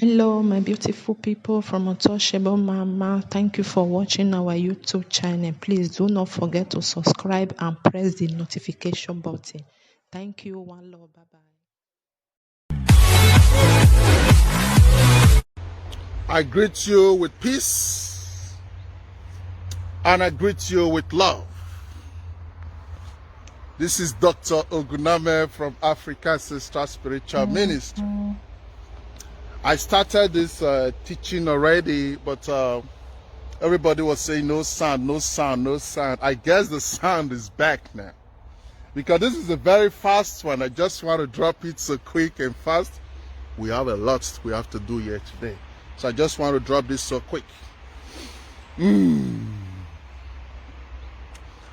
Hello, my beautiful people from Untouchable Mama. Thank you for watching our YouTube channel. Please do not forget to subscribe and press the notification button. Thank you. One love. Bye bye. I greet you with peace and I greet you with love. This is Dr. OGUNAME from Africa Ancestral Spiritual Ministry. I started this teaching already, but everybody was saying no sound, no sound, no sound. I guess the sound is back now, because this is a very fast one. I just want to drop it so quick and fast. We have a lot we have to do here today, so I just want to drop this so quick.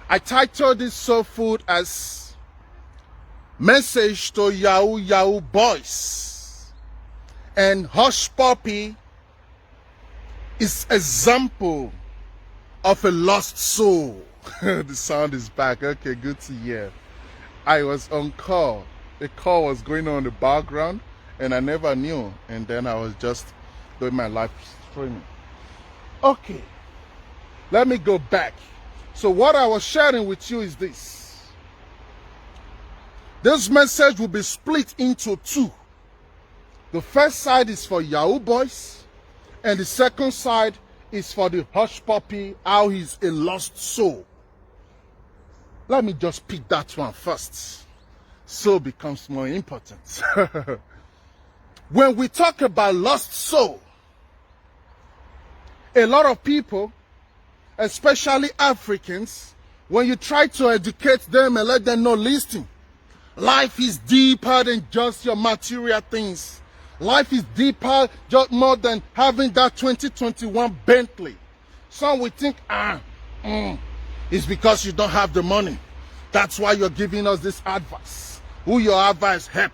I titled this soul food as Message to Yahoo Boys. And Hush Puppy is example of a lost soul. The sound is back. Okay, good to hear. I was on call. The call was going on in the background and I never knew. And then I was just doing my live streaming. Okay, let me go back. So what I was sharing with you is this. This message will be split into two. The first side is for Yahoo boys, and the second side is for the Hush Puppy, how he's a lost soul. Let me just pick that one first. Soul becomes more important. When we talk about lost soul, a lot of people, especially Africans, when you try to educate them and let them know, listen, life is deeper than just your material things. Life is deeper, just more than having that 2021 Bentley. Some will think, it's because you don't have the money. That's why you're giving us this advice. Who your advice help?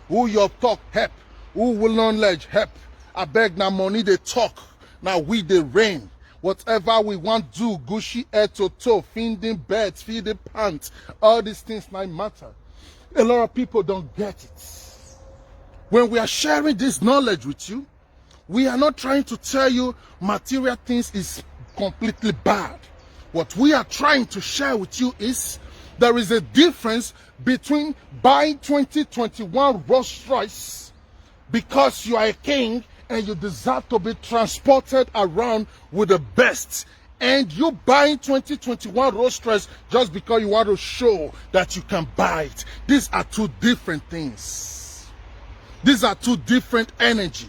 Who your talk help? Who will knowledge help? I beg now money they talk. Now we they rain. Whatever we want do, Gucci head to toe, feeding birds, feeding pants, all these things now matter. A lot of people don't get it. When we are sharing this knowledge with you, we are not trying to tell you material things is completely bad. What we are trying to share with you is there is a difference between buying 2021 Rolls Royce because you are a king and you deserve to be transported around with the best, and you buying 2021 Rolls Royce just because you want to show that you can buy it. These are two different things. These are two different energy.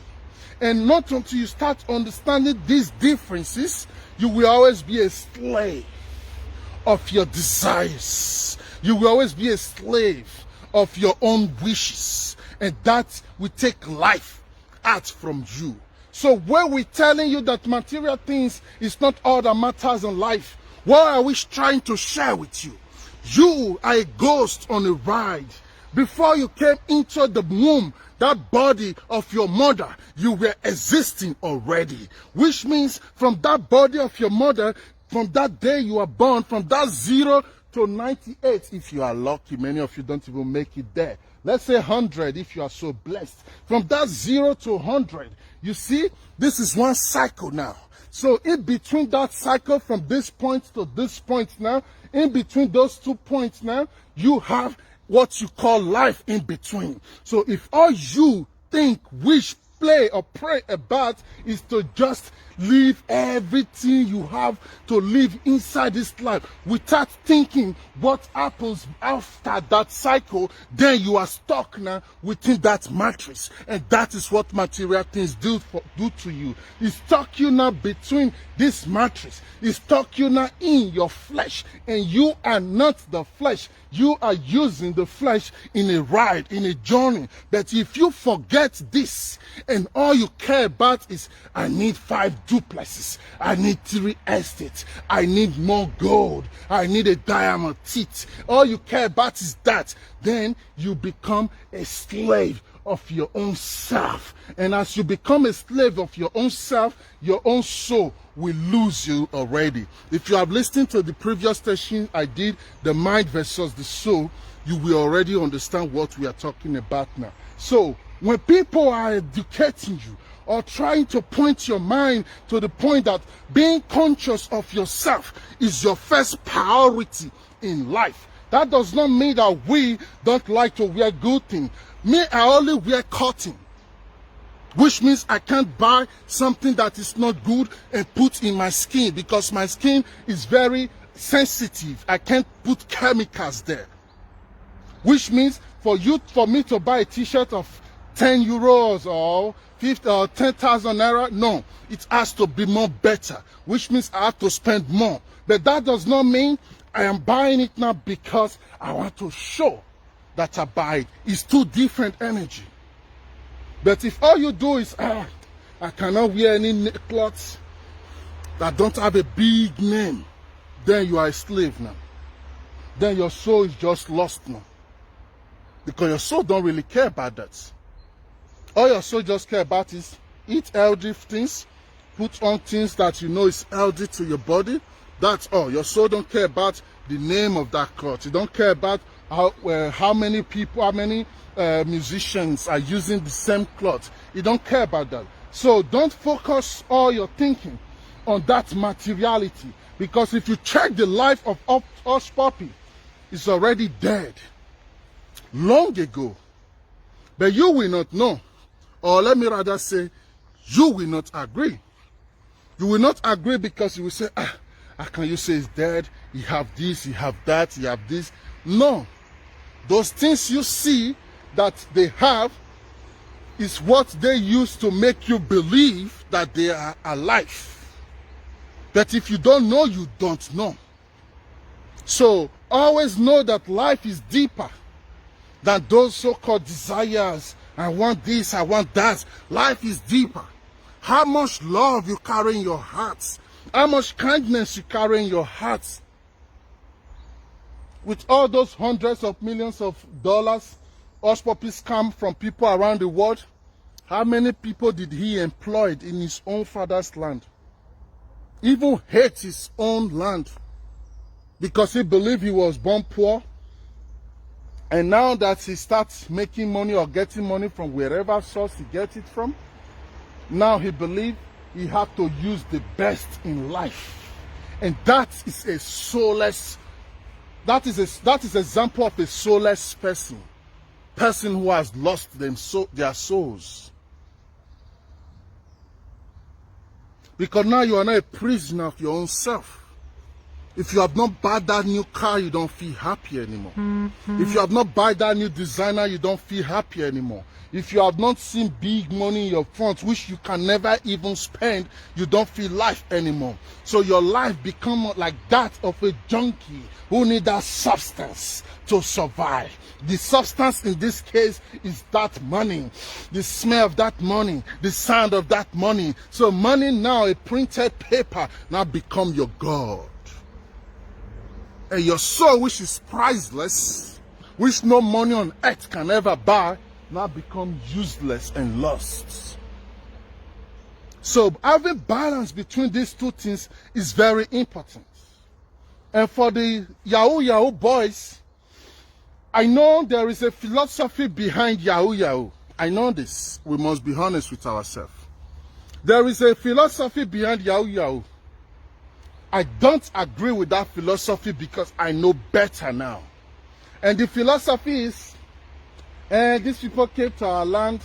And not until you start understanding these differences, you will always be a slave of your desires. You will always be a slave of your own wishes. And that will take life out from you. So when we're telling you that material things is not all that matters in life, what are we trying to share with you? You are a ghost on a ride. Before you came into the womb, that body of your mother, you were existing already. Which means from that body of your mother, from that day you were born, from that 0 to 98, if you are lucky, many of you don't even make it there. Let's say 100 if you are so blessed. From that 0 to 100, you see, this is one cycle now. So in between that cycle, from this point to this point now, in between those 2 points now, you have what you call life in between. So if all you think, wish, play or pray about is to just leave everything you have to live inside this life without thinking what happens after that cycle, then you are stuck now within that matrix. And that is what material things do to you. It stuck you now between this matrix. It stuck you now in your flesh, and you are not the flesh. You are using the flesh in a ride, in a journey. But if you forget this and all you care about is, I need 5 duplexes, I need 3 estates, I need more gold, I need a diamond teeth, all you care about is that, then you become a slave of your own self. And as you become a slave of your own self, your own soul will lose you already. If you have listened to the previous session I did, the mind versus the soul, you will already understand what we are talking about now. So when people are educating you or trying to point your mind to the point that being conscious of yourself is your first priority in life. That does not mean that we don't like to wear good things. Me, I only wear cotton, which means I can't buy something that is not good and put in my skin because my skin is very sensitive. I can't put chemicals there. Which means for me to buy a t-shirt of 10 euros or 50 or 10,000 naira, no, it has to be more better, which means I have to spend more. But that does not mean I am buying it now because I want to show that I buy it. It's two different energy. But if all you do is, I cannot wear any clothes that don't have a big name, then you are a slave now. Then your soul is just lost now. Because your soul don't really care about that. All your soul just care about is eat healthy things, put on things that you know is healthy to your body. That's all. Your soul don't care about the name of that cloth. You don't care about how many people, how many musicians are using the same cloth. You don't care about that. So don't focus all your thinking on that materiality. Because if you check the life of Hush Puppy, it's already dead long ago. But you will not know. Or let me rather say, you will not agree. You will not agree because you will say, how can you say he's dead? You have this, you have that, you have this. No. Those things you see that they have is what they use to make you believe that they are alive. But if you don't know, you don't know. So always know that life is deeper than those so-called desires. I want this, I want that. Life is deeper. How much love you carry in your heart. How much kindness you carry in your heart. With all those hundreds of millions of dollars Hush Puppies come from people around the world, how many people did he employ in his own father's land? Even hate his own land because he believed he was born poor. And now that he starts making money or getting money from wherever source he gets it from, now he believes he had to use the best in life. And that is a soulless, that is example of a soulless person who has lost their souls. Because now you are not a prisoner of your own self. If you have not bought that new car, you don't feel happy anymore. If you have not bought that new designer, you don't feel happy anymore. If you have not seen big money in your front, which you can never even spend, you don't feel life anymore. So your life becomes like that of a junkie who needs that substance to survive. The substance in this case is that money, the smell of that money, the sound of that money. So money now, a printed paper, now become your God. And your soul, which is priceless, which no money on earth can ever buy, now become useless and lost. So having balance between these two things is very important. And for the Yahoo boys, I know there is a philosophy behind Yahoo. I know this. We must be honest with ourselves. There is a philosophy behind Yahoo. I don't agree with that philosophy because I know better now. And the philosophy is, these people came to our land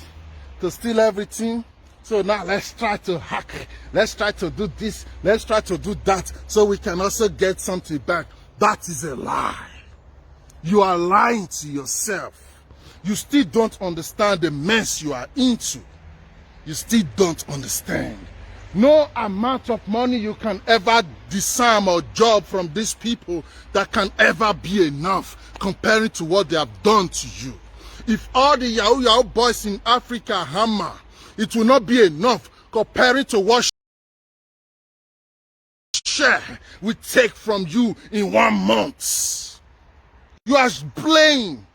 to steal everything. So now let's try to hack. Let's try to do this. Let's try to do that so we can also get something back. That is a lie. You are lying to yourself. You still don't understand the mess you are into. You still don't understand. No amount of money you can ever disarm or job from these people that can ever be enough comparing to what they have done to you. If all the Yahoo boys in Africa hammer, it will not be enough comparing to what share we take from you in 1 month. You are playing.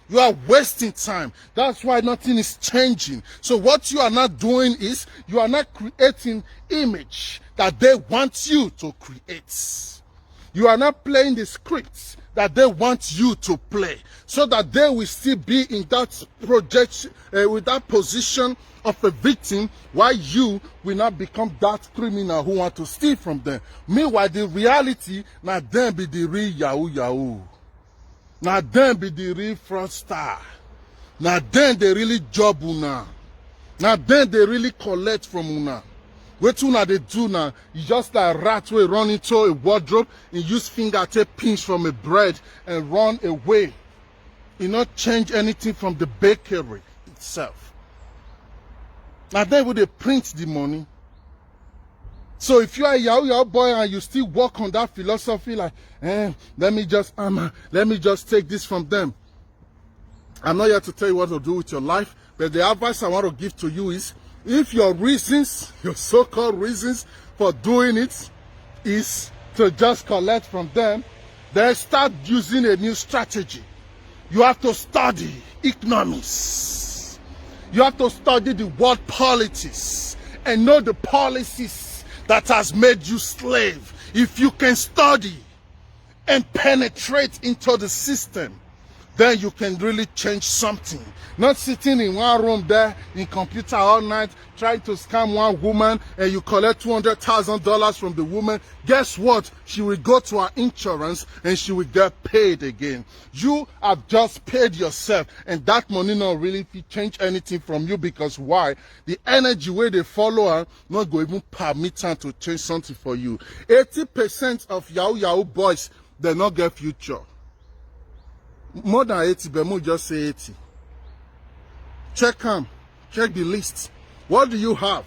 You are wasting time. That's why nothing is changing. So what you are not doing is you are not creating image that they want you to create. You are not playing the scripts that they want you to play, so that they will still be in that project, with that position of a victim, while you will not become that criminal who want to steal from them. Meanwhile, the reality, now them be the real Yahoo Yahoo. Now them be the real fraudster. Now then they really job una. Now then they really collect from una. What una they do now? You just like rat way run into a wardrobe and use finger take pinch from a bread and run away. You not change anything from the bakery itself. Now then would they print the money? So if you are a Yahoo boy and you still work on that philosophy like, let me just take this from them. I'm not here to tell you what to do with your life, but the advice I want to give to you is, if your reasons, your so-called reasons for doing it is to just collect from them, then start using a new strategy. You have to study economics. You have to study the world politics and know the policies that has made you slave. If you can study and penetrate into the system, then you can really change something. Not sitting in one room there in computer all night trying to scam one woman and you collect $200,000 from the woman. Guess what? She will go to her insurance and she will get paid again. You have just paid yourself, and that money not really change anything from you, because why? The energy where they follow her not go even permit her to change something for you. 80% of Yahoo boys, they not get future. More than 80, but more just say 80. Check them. Check the list. What do you have?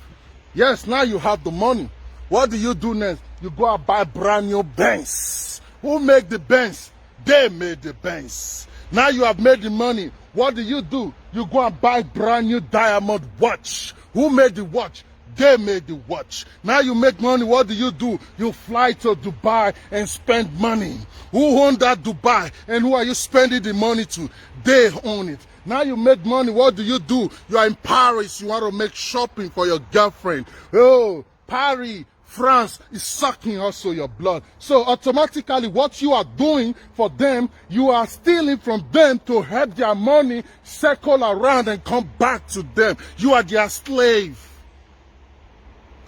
Yes, now you have the money. What do you do next? You go and buy brand new Benz. Who make the Benz? They made the Benz. Now you have made the money. What do? You go and buy brand new diamond watch. Who made the watch? They made the watch. Now you make money. What do? You fly to Dubai and spend money. Who own that Dubai? And who are you spending the money to? They own it. Now you make money. What do? You are in Paris. You want to make shopping for your girlfriend. Oh, Paris, France is sucking also your blood. So automatically what you are doing for them, you are stealing from them to help their money circle around and come back to them. You are their slave.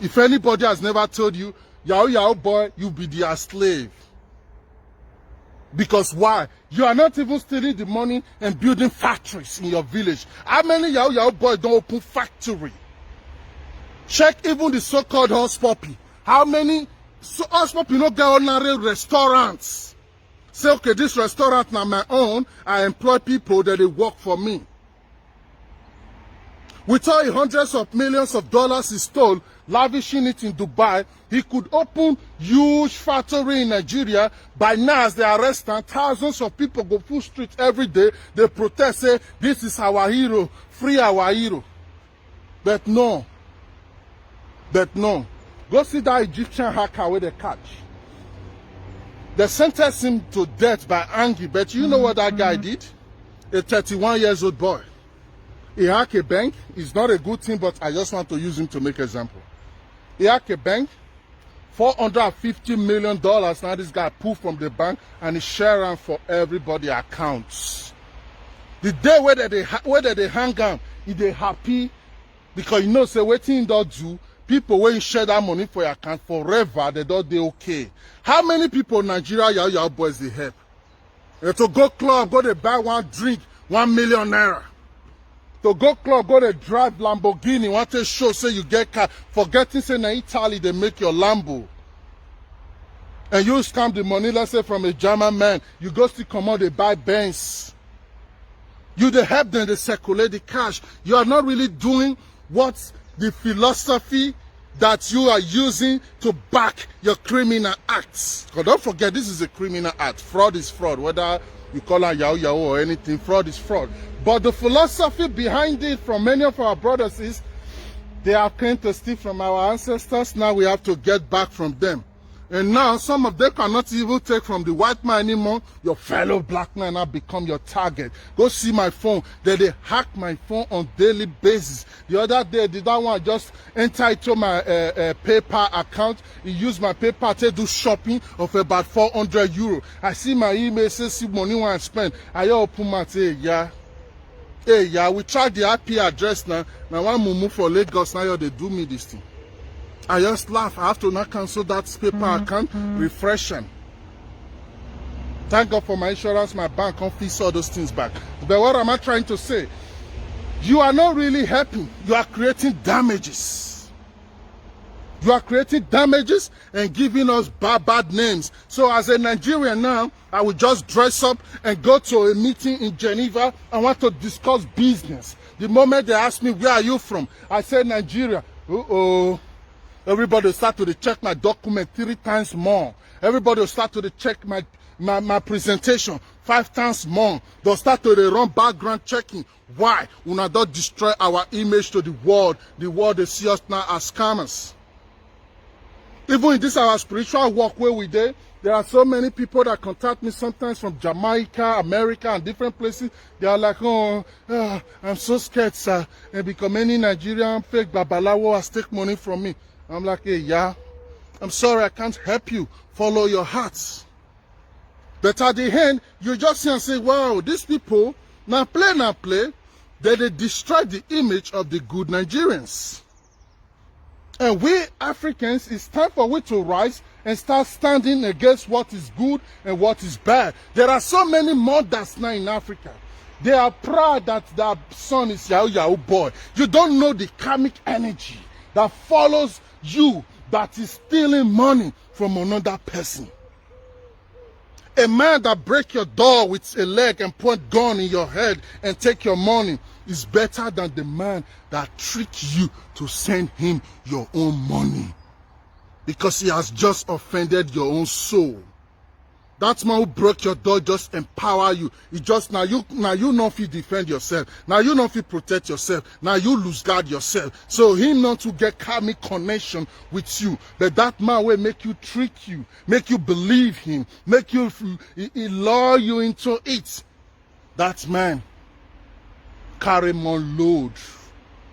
If anybody has never told you, Yahoo boy, you be their slave. Because why? You are not even stealing the money and building factories in your village. How many Yahoo boys don't open factory? Check even the so-called house puppy. How many house puppy no get ordinary restaurants? Say, okay, this restaurant now my own. I employ people that they work for me. With all hundreds of millions of dollars he stole, lavishing it in Dubai, he could open huge factory in Nigeria. By now, as they arrest him, thousands of people go full street every day. They protest, say, this is our hero, free our hero. But no. Go see that Egyptian hacker where they catch. They sentenced him to death by Angie, but you know what that guy did? A 31-year-old boy. He hacked a bank. It's not a good thing, but I just want to use him to make an example. He hacked a bank, $450 million. Now this guy pulled from the bank and he shared them for everybody accounts. The day where they hang on, they happy because you know, say waiting don't do. People when you share that money for your account forever, they don't they okay. How many people in Nigeria Yahoo boys they help? To go club, go to buy one drink, 1 million naira. To go club, go to drive Lamborghini, want to show, say you get car. Forgetting, say, in Italy, they make your Lambo. And you scam the money, let's say, from a German man. You go to come out, they buy Benz. You they help them, they circulate the cash. You are not really doing what the philosophy that you are using to back your criminal acts. Because don't forget, this is a criminal act. Fraud is fraud. Whether you call it Yahoo or anything, fraud is fraud. But the philosophy behind it from many of our brothers is they have come to steal from our ancestors. Now we have to get back from them. And now some of them cannot even take from the white man anymore. Your fellow black man now become your target. Go see my phone. They hack my phone on daily basis. The other day, the that one just enter into my PayPal account. He used my PayPal to do shopping of about 400 euro. I see my email says see money when I spend. I open my say yeah. Hey yeah, we track the IP address now. Now when we move for Lagos now they do me this thing. I just laugh. I have to now cancel that PayPal account, refresh them. Thank God for my insurance, my bank can't fix all those things back. But what am I trying to say? You are not really helping. You are creating damages. You are creating damages and giving us bad names. So as a Nigerian now, I will just dress up and go to a meeting in Geneva. I want to discuss business. The moment they ask me, where are you from? I say Nigeria. Everybody will start to check my document 3 times more. Everybody will start to check my presentation 5 times more. They'll start to run background checking. Why? We not don't destroy our image to the world. The world they see us now as scammers. Even in this our spiritual walk where we did, there are so many people that contact me sometimes from Jamaica, America, and different places. They are like, I'm so scared, sir. And because many Nigerian fake babalawo has take money from me. I'm like, hey, yeah, I'm sorry, I can't help you. Follow your hearts. But at the end, you just see and say, wow, these people, now play, they destroy the image of the good Nigerians. And we Africans, it's time for we to rise and start standing against what is good and what is bad. There are so many mothers now in Africa. They are proud that their son is Yahoo boy. You don't know the karmic energy that follows you that is stealing money from another person. A man that break your door with a leg and point gun in your head and take your money is better than the man that trick you to send him your own money because he has just offended your own soul. That man who broke your door just empower you. It just now you know if you defend yourself. Now you know if you protect yourself. Now you lose guard yourself. So him not to get karmic connection with you. But that man will make you trick you, make you believe him, make you he lure you into it. That man carry more load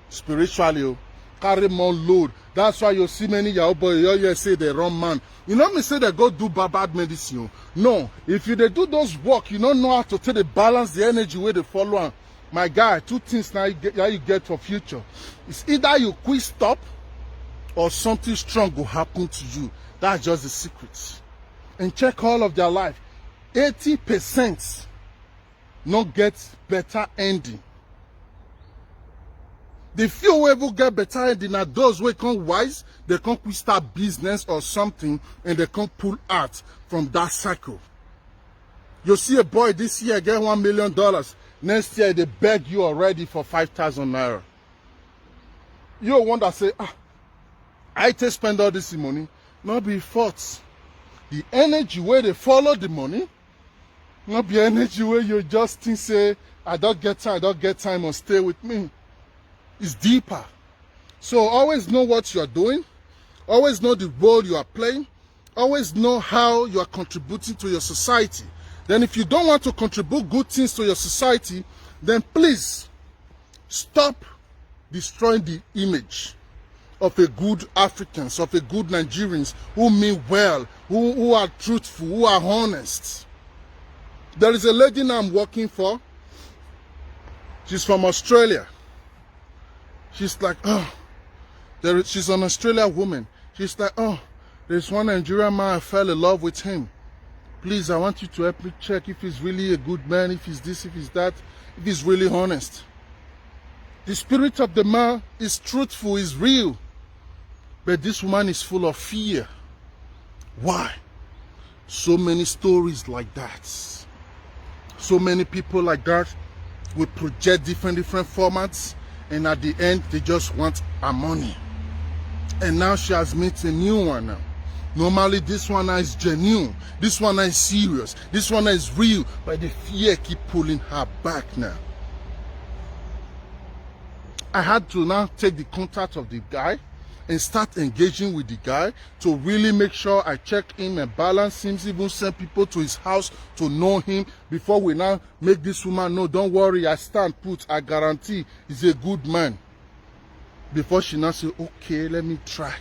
spiritually. Carry more load. That's why you see many Yahoo boys you say they run man. You know me say they go do bad medicine. No, if you they do those work, you don't know how to take the balance, the energy where they follow on. My guy, 2 things now you get for future. It's either you quit stop or something strong will happen to you. That's just the secret. And check all of their life. 80% not get better ending. The few who ever get better ending are those who come wise, they can't start business or something and they can't pull out from that cycle. You see a boy this year get $1 million. Next year they beg you already for 5,000 naira. You're one that say, I take spend all this money. Not be fault. The energy where they follow the money, not be energy where you just think say, I don't get time or stay with me. It's deeper. So always know what you are doing. Always know the role you are playing. Always know how you are contributing to your society. Then if you don't want to contribute good things to your society, then please stop destroying the image of a good Africans, of a good Nigerians who mean well, who are truthful, who are honest. There is a lady now I'm working for. She's from Australia. She's like, she's an Australian woman. She's like, there's one Nigerian man, I fell in love with him. Please, I want you to help me check if he's really a good man, if he's this, if he's that, if he's really honest. The spirit of the man is truthful, is real. But this woman is full of fear. Why? So many stories like that. So many people like that will project different formats. And at the end, they just want her money. And now she has met a new one now. Normally, this one is genuine. This one is serious. This one is real. But the fear keep pulling her back now. I had to now take the contact of the guy and start engaging with the guy to really make sure I check him and balance him, even send people to his house to know him before we now make this woman know, don't worry, I stand put, I guarantee he's a good man. Before she now say, okay, let me try.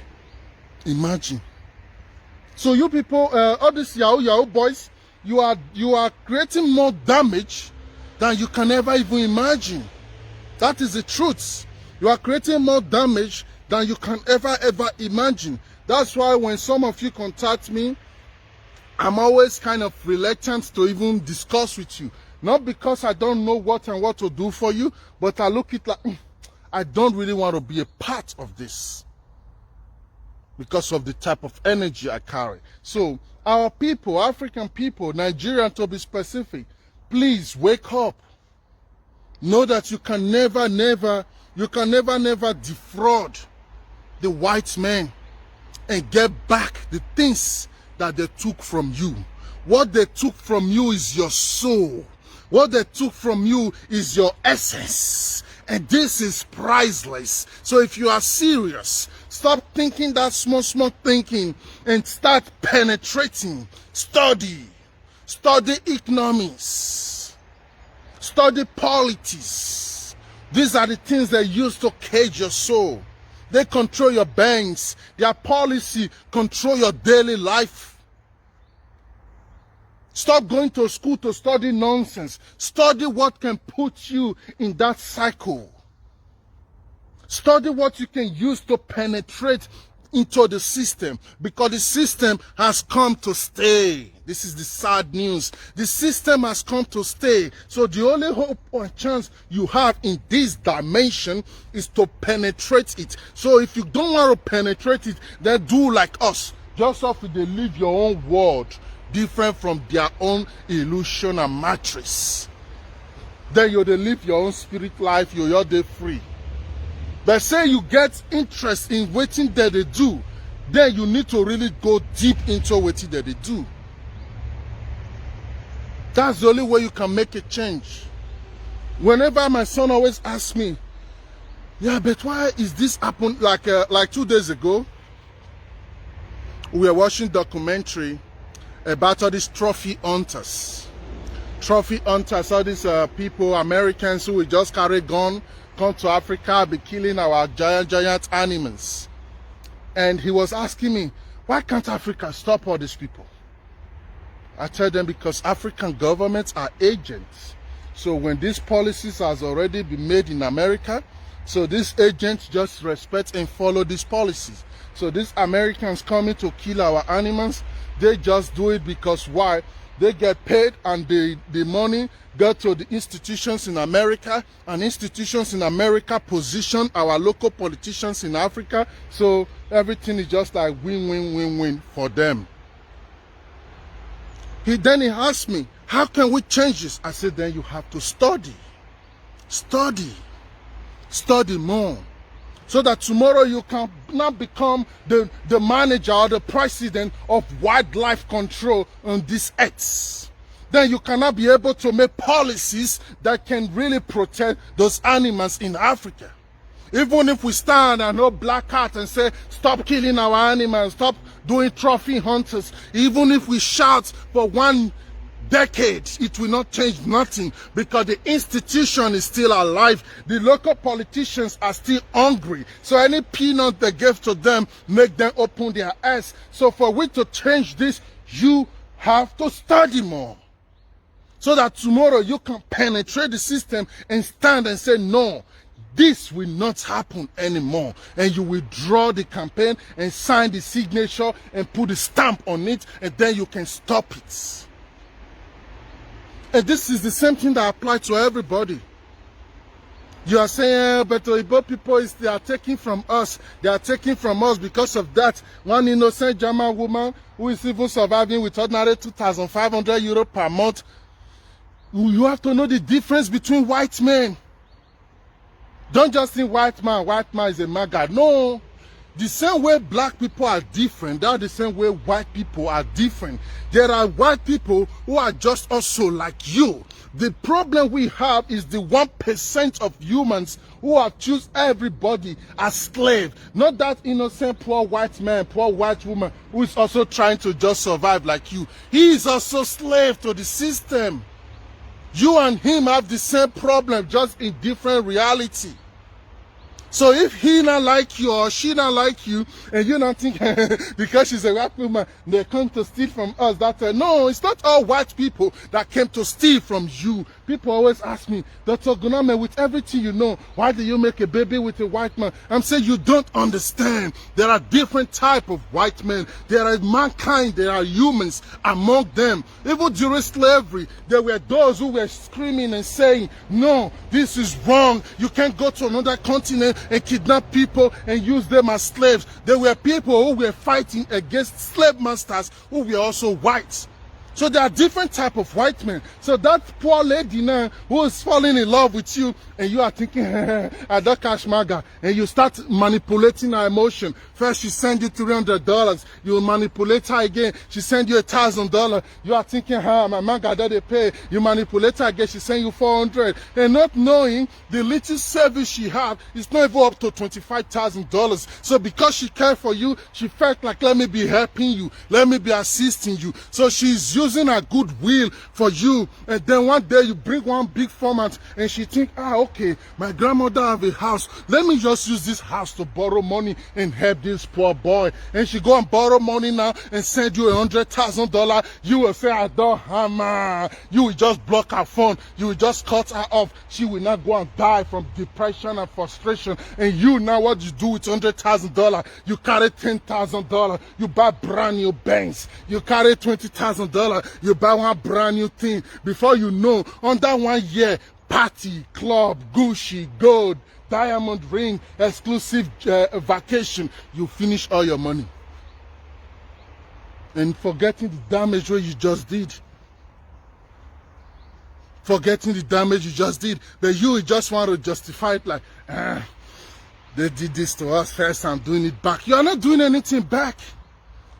Imagine. So you people, all these Yahoo boys, you are creating more damage than you can ever even imagine. That is the truth. You are creating more damage than you can ever imagine. That's why when some of you contact me, I'm always kind of reluctant to even discuss with you. Not because I don't know what to do for you, but I look at it like, I don't really want to be a part of this because of the type of energy I carry. So our people, African people, Nigerian to be specific, please wake up. Know that you can never defraud the white men and get back the things that they took from you. What they took from you is your soul. What they took from you is your essence. And this is priceless. So if you are serious, stop thinking that small thinking and start penetrating. Study economics. Study politics. These are the things they use to cage your soul. They control your banks. Their policy control your daily life. Stop going to school to study nonsense. Study what can put you in that cycle. Study what you can use to penetrate into the system, because the system has come to stay. This is the sad news. The system has come to stay. So the only hope or chance you have in this dimension is to penetrate it. So if you don't want to penetrate it, then do like us. Just have to live your own world, different from their own illusion and matrix. Then you'll live your own spirit life, you're day free. But say you get interest in waiting that they do, then you need to really go deep into waiting that they do. That's the only way you can make a change. Whenever my son always asks me, yeah, but why is this happen? Like 2 days ago, we were watching documentary about all these trophy hunters. Trophy hunters, all these people, Americans who will just carry gun, come to Africa, be killing our giant animals. And he was asking me, why can't Africa stop all these people? I tell them because African governments are agents. So when these policies has already been made in America, so these agents just respect and follow these policies. So these Americans coming to kill our animals, they just do it because why? They get paid and the money go to the institutions in America, and institutions in America position our local politicians in Africa. So everything is just like win for them. Then he asked me, how can we change this? I said, then you have to study. Study more. So that tomorrow you can not become the manager or the president of wildlife control on this earth. Then you cannot be able to make policies that can really protect those animals in Africa. Even if we stand and no black cat and say, stop killing our animals, stop doing trophy hunters, even if we shout for 1 decade, it will not change nothing, because the institution is still alive. The local politicians are still hungry. So any peanut they give to them make them open their eyes. So for we to change this, you have to study more. So that tomorrow you can penetrate the system and stand and say, no, this will not happen anymore. And you withdraw the campaign and sign the signature and put the stamp on it, and then you can stop it. And this is the same thing that applies to everybody. You are saying, but the Igbo people, they are taking from us. They are taking from us because of that. One innocent German woman who is even surviving with ordinary 2,500 euro per month. You have to know the difference between white men. Don't just think white man is a maga. No. The same way black people are different, that's the same way white people are different. There are white people who are just also like you. The problem we have is the 1% of humans who have choose everybody as slave. Not that innocent poor white man, poor white woman who is also trying to just survive like you. He is also slave to the system. You and him have the same problem, just in different reality. So if he not like you or she not like you, and you not think because she's a white woman, they come to steal from us. No, it's not all white people that came to steal from you. People always ask me, Dr. OGUNAME, with everything you know, why do you make a baby with a white man? I'm saying you don't understand. There are different types of white men. There are mankind, there are humans among them. Even during slavery, there were those who were screaming and saying, no, this is wrong. You can't go to another continent and kidnap people and use them as slaves. There were people who were fighting against slave masters who were also whites. So there are different type of white men. So that poor lady now who is falling in love with you, and you are thinking, I don't cash maga, and you start manipulating her emotion. First she send you $300, you manipulate her again. She send you $1,000. You are thinking, my maga that they pay. You manipulate her again. She send you $400, and not knowing the little service she had is not even up to $25,000. So because she cared for you, she felt like, let me be helping you, let me be assisting you. So she's using her goodwill for you, and then one day you bring one big format, and she think, okay, my grandmother have a house, let me just use this house to borrow money and help this poor boy. And she go and borrow money now and send you $100,000. You will say, I don't hammer. You will just block her phone. You will just cut her off. She will not go and die from depression and frustration. And you now, what you do with $100,000? You carry $10,000. You buy brand new banks. You carry $20,000. You buy one brand new thing. Before you know, under 1 year, party, club, Gucci, gold, diamond ring, exclusive vacation, you finish all your money. And forgetting the damage what you just did. Forgetting the damage you just did. But you just want to justify it like, they did this to us first, I'm doing it back. You are not doing anything back.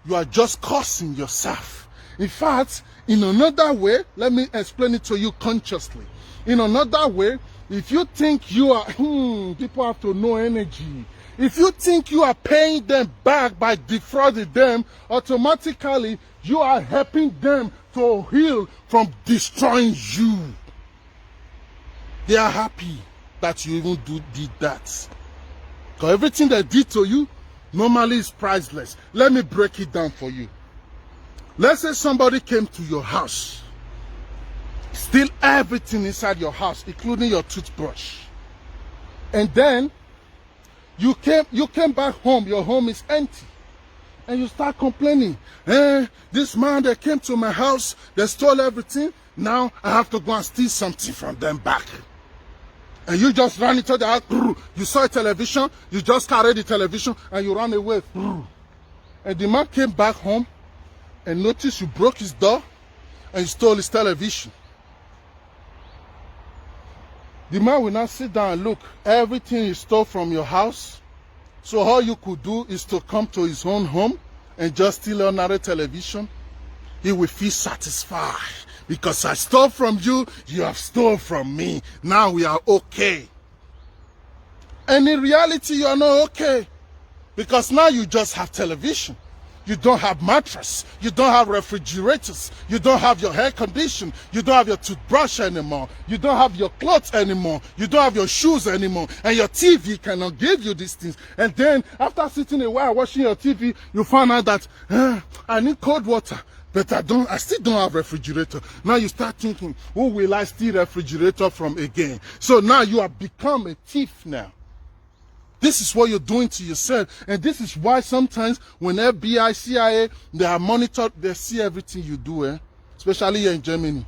You are just cursing yourself. In fact, in another way, let me explain it to you consciously. In another way, if you think you are, people have to know energy. If you think you are paying them back by defrauding them, automatically you are helping them to heal from destroying you. They are happy that you even did that. Because everything they did to you normally is priceless. Let me break it down for you. Let's say somebody came to your house, steal everything inside your house, including your toothbrush. And then you came back home, your home is empty. And you start complaining, this man that came to my house, they stole everything. Now I have to go and steal something from them back. And you just ran into the house, you saw a television, you just carried the television and you ran away. And the man came back home and noticed you broke his door and you stole his television. The man will now sit down and look, everything you stole from your house. So all you could do is to come to his own home and just steal another television. He will feel satisfied because I stole from you, you have stolen from me. Now we are okay. And in reality, you are not okay because now you just have television. You don't have mattress. You don't have refrigerators. You don't have your air condition. You don't have your toothbrush anymore. You don't have your clothes anymore. You don't have your shoes anymore. And your TV cannot give you these things. And then after sitting a while watching your TV, you find out that I need cold water. But I still don't have refrigerator. Now you start thinking, who will I steal refrigerator from again? So now you have become a thief now. This is what you're doing to yourself. And this is why sometimes when FBI, CIA, they are monitored, they see everything you do, especially here in Germany.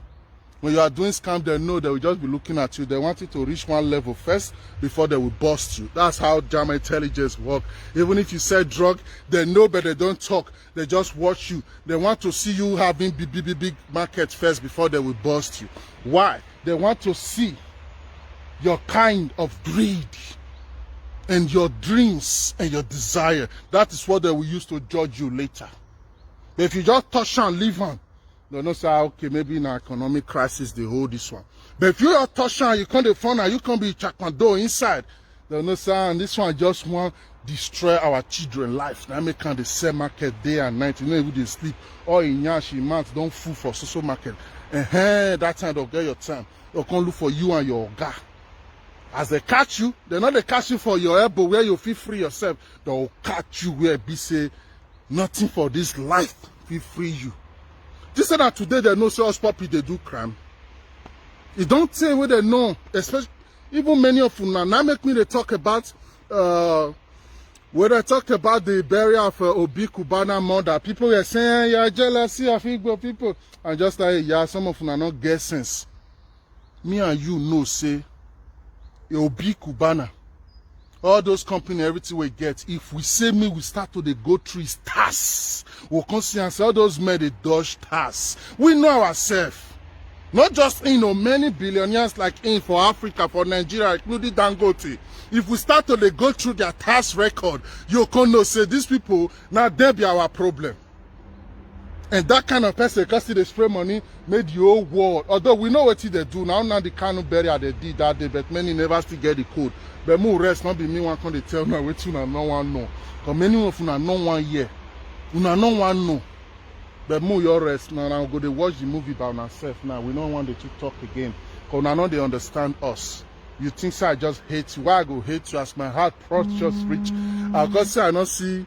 When you are doing scam, they know they will just be looking at you. They want you to reach one level first before they will bust you. That's how German intelligence works. Even if you sell drug, they know but they don't talk. They just watch you. They want to see you having big market first before they will bust you. Why? They want to see your kind of greed. and your dreams and your desire. That is what they will use to judge you later. But if you just touch and leave on, they'll not say, okay, maybe in an economic crisis they hold this one. But if you just touch and you can't the phone and you can't be chakmando inside, they'll not say, and this one just want destroy our children's life. Now make the sell market day and night. You know, if they sleep or in yashi months, don't fool for social market. And that time they'll get your time. They'll come look for you and your guy. As they catch you, they're not they catch you for your elbow where you feel free yourself. They'll catch you where be say nothing for this life will free you. Just say that today they know so us puppy they do crime. You don't say what they know, especially even many of you now make me they talk about when I talk about the burial of Obi Kubana mother, people were saying you're jealousy of Igbo people. And just like yeah, some of you are not get sense. Me and you know say Obi Kubana, all those companies, everything we get, if we say me, we start to go through his tasks. We'll consider all those men, they dodge tasks. We know ourselves. Not just, many billionaires like for Africa, for Nigeria, including Dangote. If we start to go through their task record, you can know, say, these people, now they be our problem. And that kind of person, because they spray money, made the whole world. Although we know what they do. Now the kind of burial they did that day, but many never still get the code. But more rest, not be me one can they tell me what you no one know. Because many of you no one year. You no one know. But more your rest now. Now go to watch the movie by myself now. We don't want to talk again. Because now they understand us. You think so I just hate you. Why I go hate you as my heart just reach? I go say I not see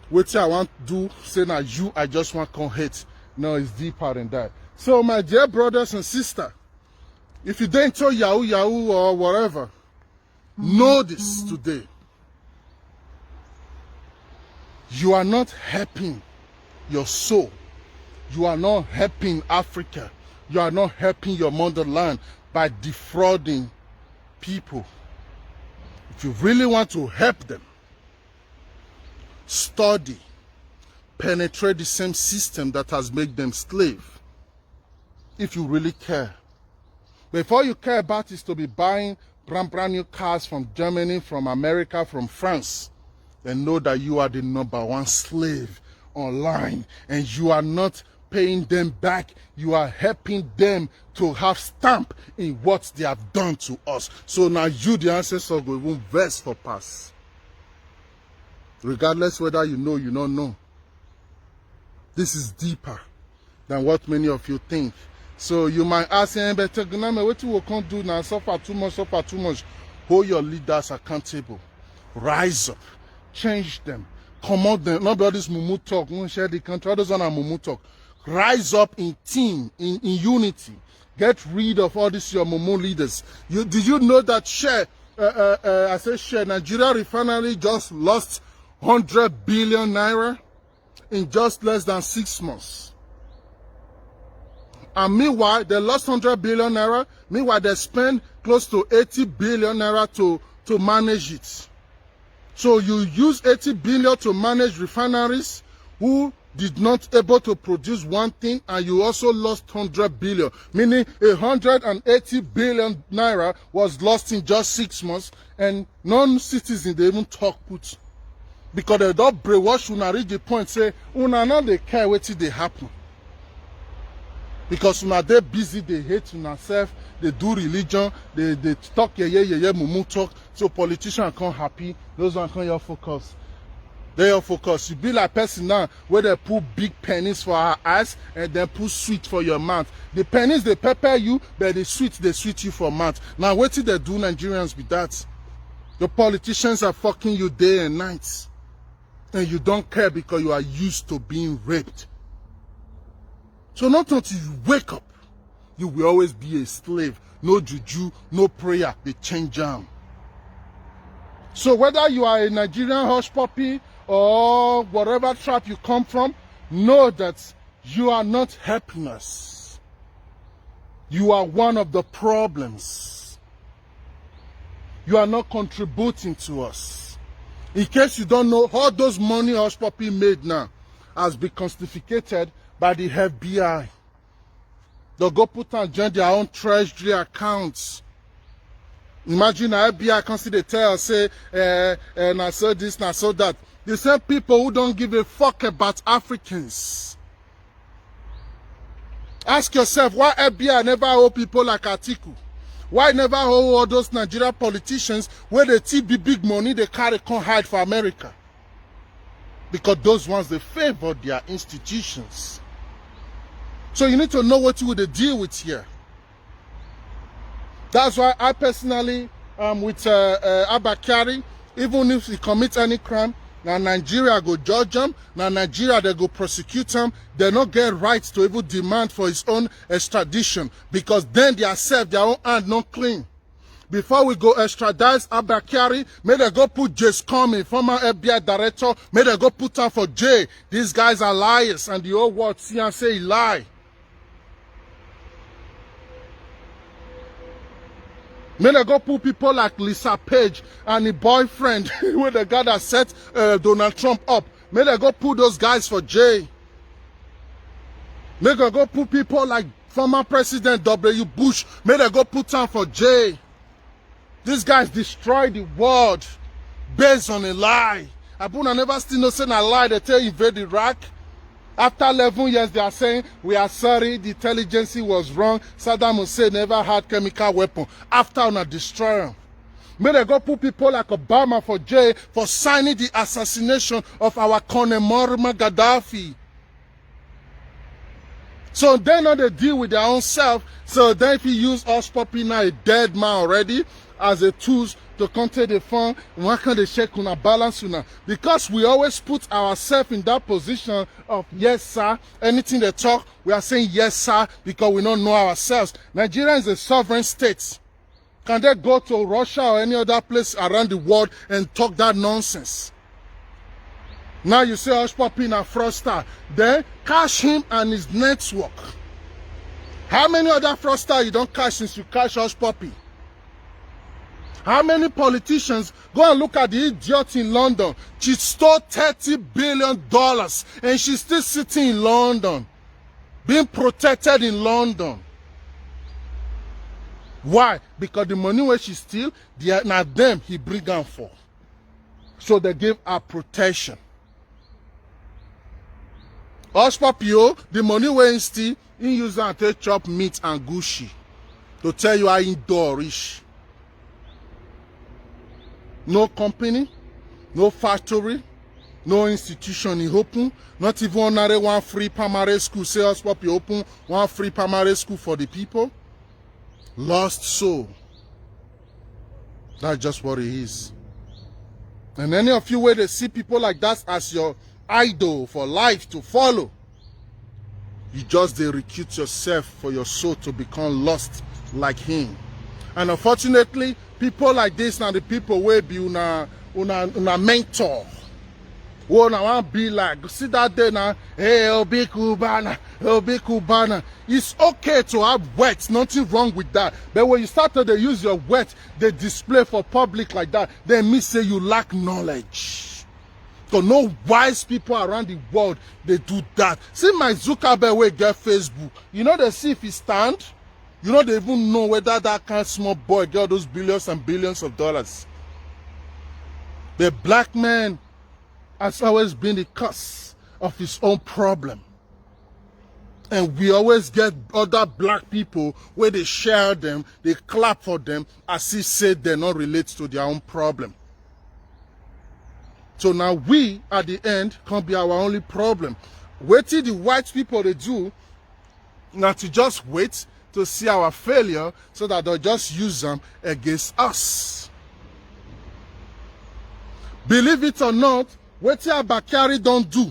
what I want to do, say now you, I just want to come hate. No, it's deeper than that. So my dear brothers and sisters, if you don't tell Yahoo or whatever, know this today. You are not helping your soul. You are not helping Africa. You are not helping your motherland by defrauding people. If you really want to help them, study, penetrate the same system that has made them slave. If you really care. Before you care about is to be buying brand new cars from Germany, from America, from France, then know that you are the #1 slave online and you are not paying them back. You are helping them to have stamp in what they have done to us. So now you, the ancestors, will even verse for pass. Regardless whether you know, you don't know. This is deeper than what many of you think. So you might ask, but OGUNAME, what you can do now? Suffer too much, suffer too much. Hold your leaders accountable. Rise up. Change them. Command them. Nobody's mumu talk. We share the country. Others on mumu talk. Rise up in team, in unity. Get rid of all these your mumu leaders. Did you know that Nigeria refinery just lost 100 billion naira in just less than 6 months. And meanwhile, they lost 100 billion naira. Meanwhile, they spend close to 80 billion naira to manage it. So you use 80 billion to manage refineries who did not able to produce one thing, and you also lost 100 billion, meaning 180 billion naira was lost in just 6 months, and non-citizens, they even talk put. Because they don't brainwash una reach the point say una no dey care wetin dey happen. Because una dey busy, they hate una self, they do religion, they talk mumu talk, so politicians can't happy, those ones can't your focus. They your focus. You be like person now where they put big pennies for our eyes and then put sweet for your mouth. The pennies they pepper you, but the sweet they sweet you for mouth. Now what did they do Nigerians with that? The politicians are fucking you day and night. And you don't care because you are used to being raped. So not until you wake up, you will always be a slave. No juju, no prayer, they change them. So whether you are a Nigerian hush puppy or whatever tribe you come from, know that you are not helping us. You are one of the problems. You are not contributing to us. In case you don't know, all those money hush puppy made now has been confiscated by the FBI. They'll go put and join their own treasury accounts. Imagine a FBI can see the tell, say, na so this, na so that. The same people who don't give a fuck about Africans. Ask yourself, why FBI never hold people like Atiku? Why never hold all those Nigerian politicians where they TB big money they carry can't hide for America? Because those ones, they favor their institutions. So you need to know what you would deal with here. That's why I personally, with Abakari, even if he commits any crime, now Nigeria go judge him, now Nigeria they go prosecute him, they not get rights to even demand for his own extradition, because then they are self, their own hand not clean. Before we go extradite Abakari, may they go put Jace Comey, former FBI director, may they go put him for jail. These guys are liars, and the whole world see and say he lie. May they go put people like Lisa Page and the boyfriend with the guy that set Donald Trump up. May they go put those guys for jail. May they go put people like former President W. Bush. May they go put them for jail. These guys destroy the world based on a lie. Abuna never still no saying a lie. They tell you invade Iraq. After 11 years, they are saying, we are sorry, the intelligence was wrong. Saddam Hussein never had chemical weapon. After on a destroyer. May they go put people like Obama for jail for signing the assassination of our Colonel Muammar Gaddafi. So they know they deal with their own self. So then if you use us poppy now, a dead man already, as a tool to contain the fund, why can't they check on a balance una? Because we always put ourselves in that position of yes sir. Anything they talk, we are saying yes sir, because we don't know ourselves. Nigeria is a sovereign state. Can they go to Russia or any other place around the world and talk that nonsense? Now you say Hush Puppy a fraudster. Then cash him and his network. How many other fraudsters you don't cash since you cash Hush Puppy? How many politicians go and look at the idiot in London? She stole $30 billion and she's still sitting in London, being protected in London. Why? Because the money where she steal, now them he bring them for. So they give her protection. Hush Puppy, the money where he steal, he use and take chop meat and Gucci to tell you how he door rich. No company, no factory, no institution in open, not even one free primary school. Say Hush Puppy open one free primary school for the people. Lost soul. That's just what it is. And any of you where they see people like that as your idol for life to follow, you just they recruit yourself for your soul to become lost like him. And unfortunately, people like this now the people will be una mentor. Who now want be like, see that day now, hey, Obi Kubana, Obi Kubana. It's okay to have words, nothing wrong with that. But when you start to use your words, they display for public like that, then me say you lack knowledge. So no wise people around the world, they do that. See my Zuckerberg will get Facebook. You know they see if he stand. You know they even know whether that kind of small boy get those billions and billions of dollars. The black man has always been the cause of his own problem. And we always get other black people where they share them, they clap for them as if say they not relate to their own problem. So now we, at the end, can't be our only problem. Wait till the white people they do, not to just wait to see our failure so that they'll just use them against us. Believe it or not, what Abakari don't do,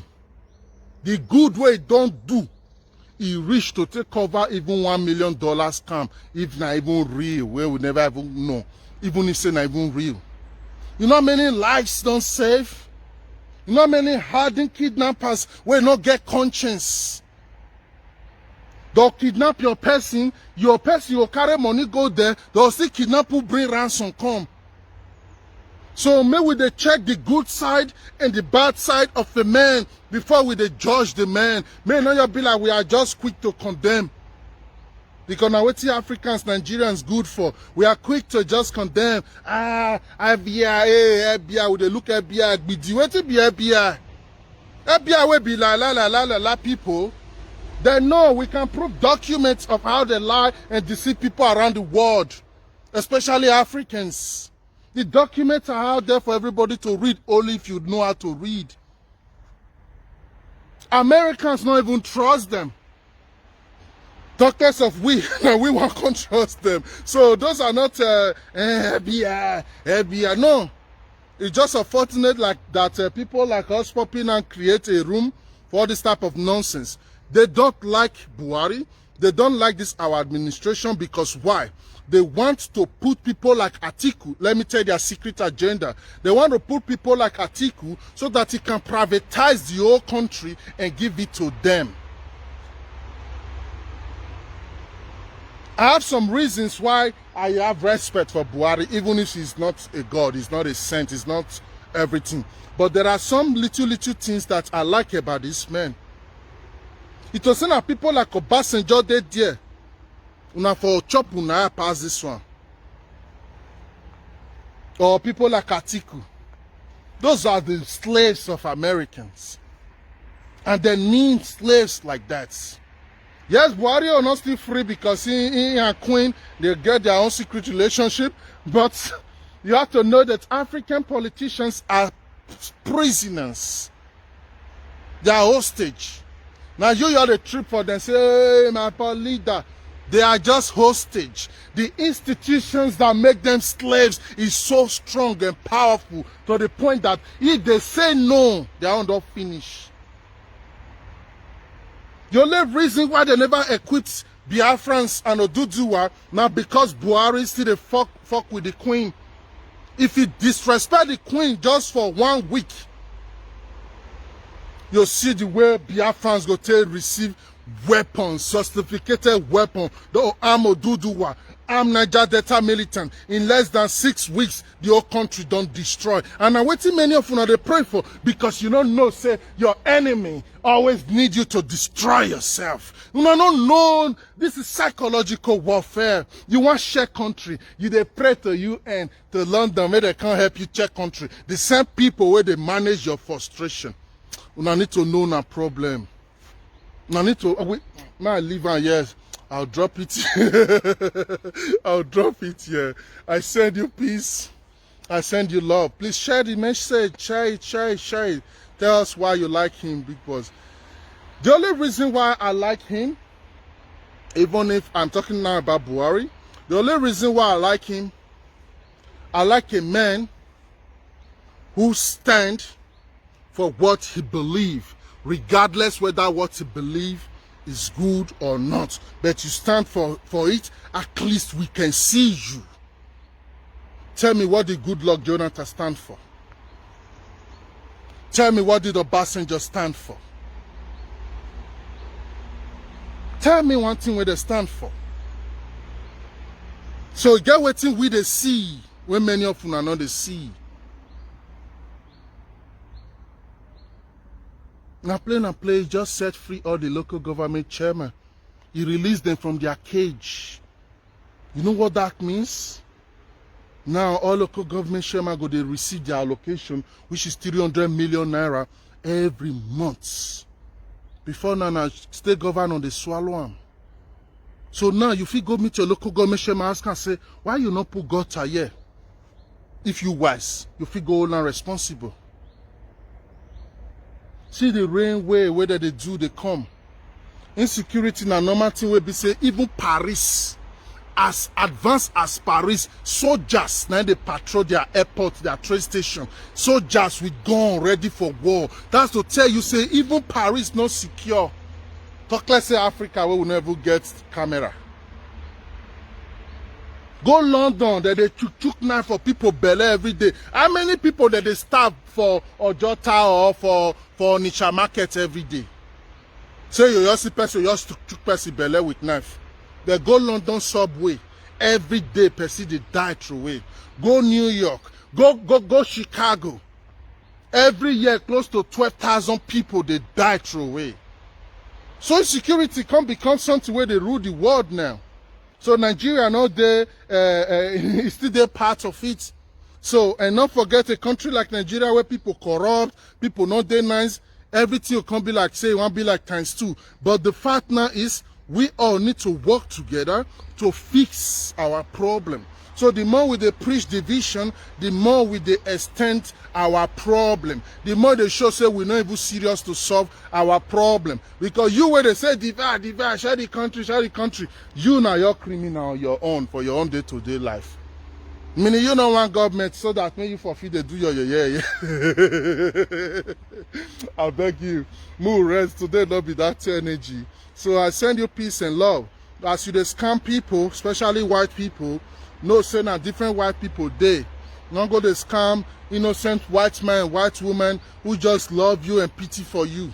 the good way don't do, he reached to take over even $1 million scam, if not even real, where we never even know, even if it's not even real. You know how many lives don't save? You know how many hardened kidnappers will not get conscience? They'll kidnap your person will carry money, go there, they'll still kidnap who bring ransom come. So may we they check the good side and the bad side of a man before we they judge the man. May not be like we are just quick to condemn. Because now what Africans, Nigerians good for? We are quick to just condemn. FBI, would they look at FBI? Be what be FBI? FBI will be la people. They know we can prove documents of how they lie and deceive people around the world, especially Africans. The documents are out there for everybody to read, only if you know how to read. Americans don't even trust them. Doctors of we won't trust them. So those are not FBI. No. It's just unfortunate like that people like us pop in and create a room for all this type of nonsense. They don't like Buhari. They don't like this our administration because why? They want to put people like Atiku. Let me tell you their secret agenda. They want to put people like Atiku so that he can privatize the whole country and give it to them. I have some reasons why I have respect for Buhari, even if he's not a god, he's not a saint, he's not everything. But there are some little things that I like about this man. It was saying that people like Obasanjo did there. Una for chop una pass this one. Or people like Atiku. Those are the slaves of Americans. And they need slaves like that. Yes, Buhari are not still free because he and Queen, they get their own secret relationship. But you have to know that African politicians are prisoners. They are hostage. Now you are the trip for them, say, hey, my leader. They are just hostage. The institutions that make them slaves is so strong and powerful to the point that if they say no, they are not finished. The only reason why they never equipped Biafrans and Oduduwa now because Buhari still they fuck with the Queen. If you disrespect the Queen just for 1 week, you'll see the way Biafrans go to receive weapons, sophisticated weapons, the arm Oduduwa, arm Niger Delta militant. In less than 6 weeks, the whole country don't destroy. And I'm waiting many of you they pray for because you don't know, say, your enemy always need you to destroy yourself. You don't know, this is psychological warfare. You want share country, you they pray to UN, to London, where they can't help you check country. The same people where they manage your frustration. You need to know no problem. I need to wait. My leave and yes, I'll drop it. I'll drop it here. I send you peace. I send you love. Please share the message. Share it. Tell us why you like him, Big Boss. The only reason why I like him, even if I'm talking now about Buhari, the only reason why I like him, I like a man who stands for what he believes. Regardless whether what you believe is good or not. But you stand for it, at least we can see you. Tell me what did Goodluck Jonathan stand for? Tell me what did Obasanjo stand for? Tell me one thing where they stand for. So get what thing we they see when many of you are not they see. Now play, just set free all the local government chairmen. He released them from their cage. You know what that means? Now all local government chairmen go they receive their allocation, which is 300 million naira every month. Before now, state governor they swallow them. So now you fit go meet your local government chairman ask and say, why you not put gutter here? If you wise, you fit go on responsible. See the rain way whether they do, they come. Insecurity na normal thing wey be say even Paris, as advanced as Paris, soldiers now they patrol their airport, their train station. Soldiers with gun ready for war. That's to tell you say even Paris not secure. Talk let's say Africa where we never get camera. Go London, that they took knife for people belly every day. How many people that they starve for Ojota or for Nisha market every day? Say you just see person, you just took person belly with knife. They go London subway every day. Person they die through way. Go New York, go Chicago. Every year close to 12,000 people they die through way. So security can become something where they rule the world now. So Nigeria, no, they is still there part of it. So, and not forget a country like Nigeria where people corrupt, people not they nice, everything will come be like, say, it won't be like ×2. But the fact now is, we all need to work together to fix our problem. So the more we they preach division, the more we they extend our problem. The more they show say we're not even serious to solve our problem. Because you where they say divide, divide, share the country, you now you're criminal on your own for your own day-to-day life. Meaning you don't want government so that when you forfeit they do your yeah. I beg you, move rest today not be that energy. So I send you peace and love. As you they scam people, especially white people, no say na different white people they. Not go to scam innocent white man, white woman who just love you and pity for you.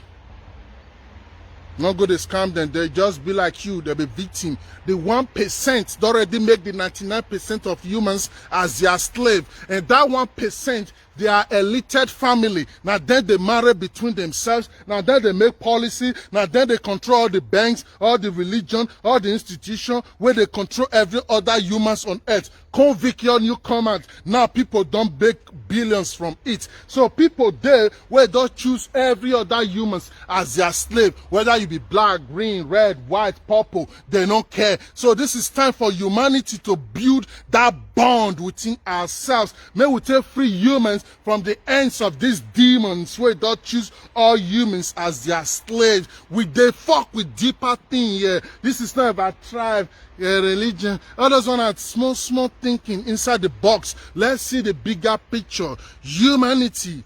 Not go to scam them, they just be like you, they'll be victim. The 1% they already make the 99% of humans as their slave. And that 1%, they are elite family. Now then they marry between themselves. Now then they make policy. Now then they control all the banks, all the religion, all the institution, where they control every other humans on earth. Convict your new command. Now people don't make billions from it. So people there where they choose every other humans as their slave. Whether you be black, green, red, white, purple, they don't care. So this is time for humanity to build that bond within ourselves. May we take free humans from the ends of these demons where they choose all humans as their slaves. They fuck with deeper thing here. This is not about tribe, religion. Others want to small thinking inside the box. Let's see the bigger picture. Humanity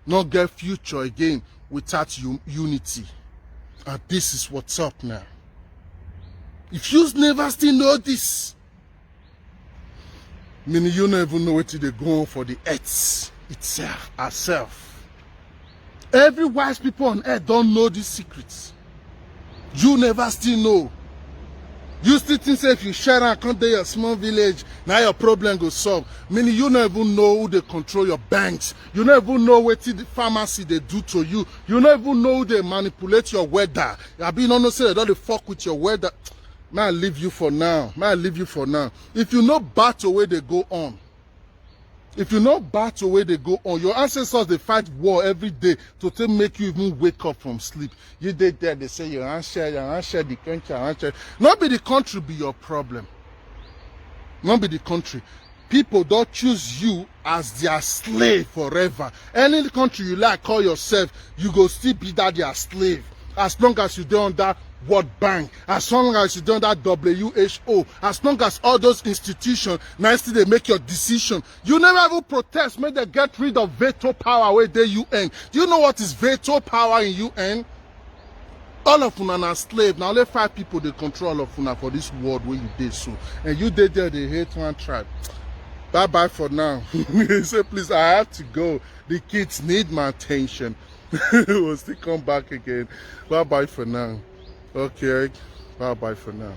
not get future again without unity. And this is what's up now. If you never still know this, meaning you never know what they go on for the earth itself, ourselves. Every wise people on earth don't know these secrets. You never still know. You still think say if you share and come to your small village, now your problem go solve. Meaning you don't even know who they control your banks. You don't even know what the pharmacy they do to you. You don't even know who they manipulate your weather. I be no say they don't fuck with your weather. May I leave you for now. May I leave you for now. If you know battle where they go on, if you know battle where they go on, your ancestors they fight war every day to make you even wake up from sleep. You did there, they say you share the country, Not be the country be your problem. Not be the country. People don't choose you as their slave forever. Any country you like, call yourself, you go still be that their slave. As long as you don't that World Bank, as long as you don't that WHO, as long as all those institutions, nicely they make your decision. You never even protest, make they get rid of veto power where they UN. Do you know what is veto power in UN? All of una are slave. Now let 5 people they control all of una for this world where you did so. And you did there, they hate one tribe. Bye bye for now. Say please, I have to go. The kids need my attention. We'll still come back again. Bye bye for now. Okay, bye bye for now.